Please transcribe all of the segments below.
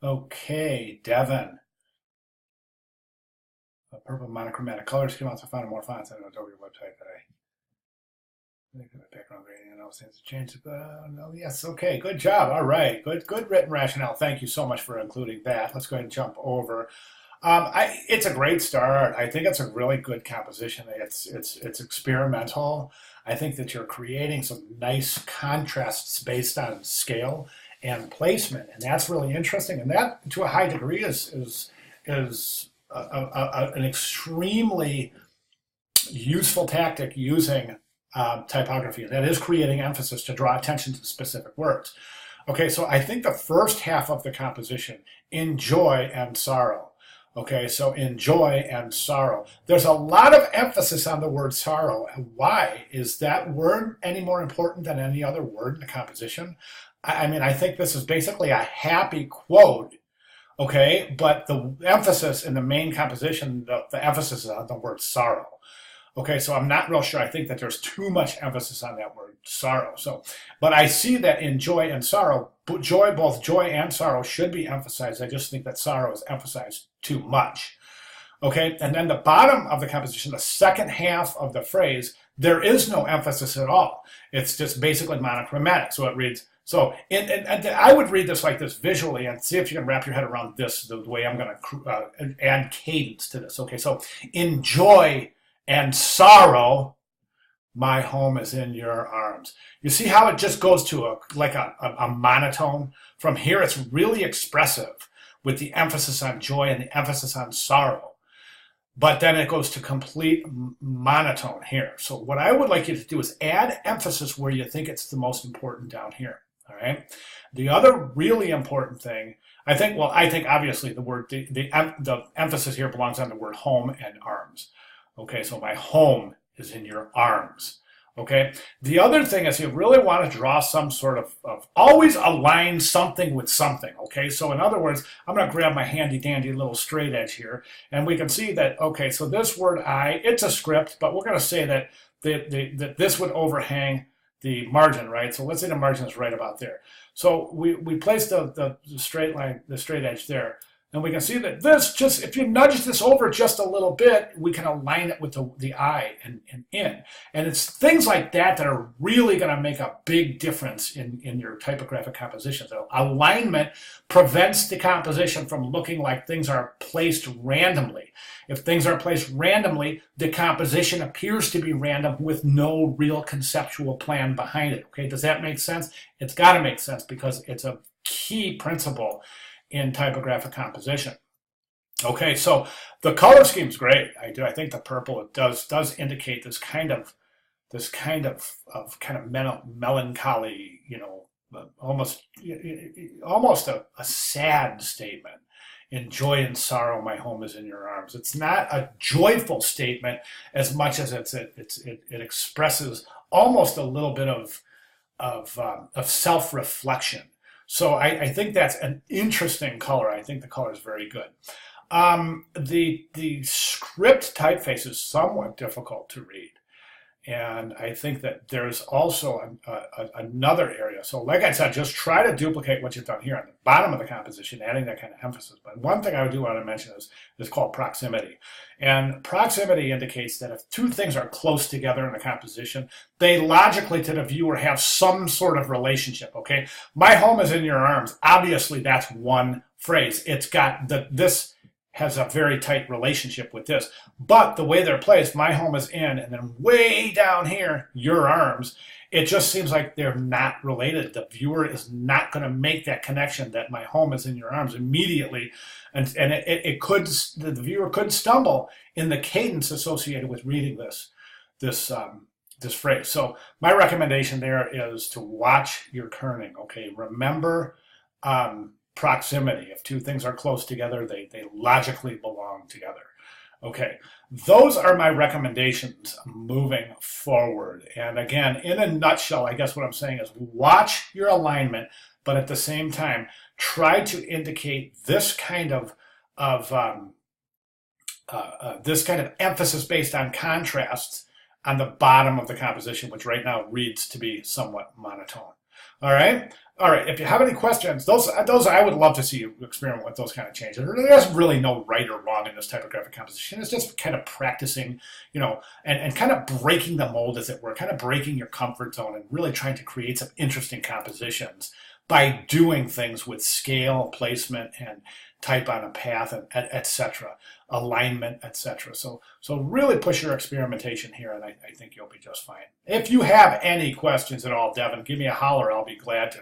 Okay, Devin. A purple monochromatic color scheme also found in more fonts on an Adobe website that I think the background gradient and all things to change. No, yes, okay, good job. All right, good written rationale. Thank you so much for including that. Let's go ahead and jump over. It's a great start. I think it's a really good composition. It's experimental. I think that you're creating some nice contrasts based on scale and placement, and that's really interesting. And that, to a high degree, is an extremely useful tactic using typography. That is creating emphasis to draw attention to specific words. Okay, so I think the first half of the composition, in joy and sorrow. Okay, so in joy and sorrow. There's a lot of emphasis on the word sorrow. And why? Is that word any more important than any other word in the composition? I mean, I think this is basically a happy quote, okay, but the emphasis in the main composition, the emphasis is on the word sorrow. Okay, so I'm not real sure. I think that there's too much emphasis on that word sorrow. So, but I see that in joy and sorrow, both joy and sorrow should be emphasized. I just think that sorrow is emphasized too much. Okay, and then the bottom of the composition, the second half of the phrase, there is no emphasis at all. It's just basically monochromatic. So it reads, and I would read this like this visually and see if you can wrap your head around this, the way I'm going to add cadence to this. Okay, so in joy and sorrow, my home is in your arms. You see how it just goes to a monotone? From here, it's really expressive with the emphasis on joy and the emphasis on sorrow. But then it goes to complete monotone here. So what I would like you to do is add emphasis where you think it's the most important down here. All right. The other really important thing, I think obviously the emphasis here belongs on the word home and arms. Okay, so my home is in your arms. Okay, the other thing is you really want to draw some sort of always align something with something. Okay, so in other words, I'm going to grab my handy dandy little straight edge here, and we can see that, okay, so this word I, it's a script, but we're going to say that that this would overhang the margin, right? So let's say the margin is right about there. So we place the straight line, the straight edge there. And we can see that this just, if you nudge this over just a little bit, we can align it with the I and in. And it's things like that that are really going to make a big difference in your typographic composition. So alignment prevents the composition from looking like things are placed randomly. If things are placed randomly, the composition appears to be random with no real conceptual plan behind it. Okay, does that make sense? It's got to make sense because it's a key principle in typographic composition. Okay, so the color scheme is great. I think the purple, it does indicate this kind of melancholy, almost a sad statement. In joy and sorrow, my home is in your arms. It's not a joyful statement as much as it expresses almost a little bit of self-reflection. So I think that's an interesting color. I think the color is very good. The script typeface is somewhat difficult to read. And I think that there's also another area. So like I said, just try to duplicate what you've done here on the bottom of the composition, adding that kind of emphasis. But one thing I do want to mention is called proximity. And proximity indicates that if two things are close together in a composition, they logically to the viewer have some sort of relationship, okay? My home is in your arms. Obviously, that's one phrase. It's got this has a very tight relationship with this. But the way they're placed, my home is in, and then way down here, your arms, it just seems like they're not related. The viewer is not going to make that connection that my home is in your arms immediately. And the viewer could stumble in the cadence associated with reading this phrase. So my recommendation there is to watch your kerning, okay? Remember, proximity. If two things are close together, they logically belong together. Okay, those are my recommendations moving forward. And again, in a nutshell, I guess what I'm saying is watch your alignment, but at the same time, try to indicate this kind of emphasis based on contrasts on the bottom of the composition, which right now reads to be somewhat monotone. All right. All right, if you have any questions, those I would love to see you experiment with those kind of changes. There's really no right or wrong in this type of graphic composition. It's just kind of practicing, and kind of breaking the mold, as it were, kind of breaking your comfort zone and really trying to create some interesting compositions by doing things with scale, placement, and type on a path, and etc., alignment, etc. So really push your experimentation here, and I think you'll be just fine. If you have any questions at all, Devin, give me a holler. I'll be glad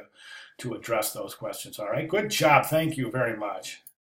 to address those questions. All right. Good job. Thank you very much.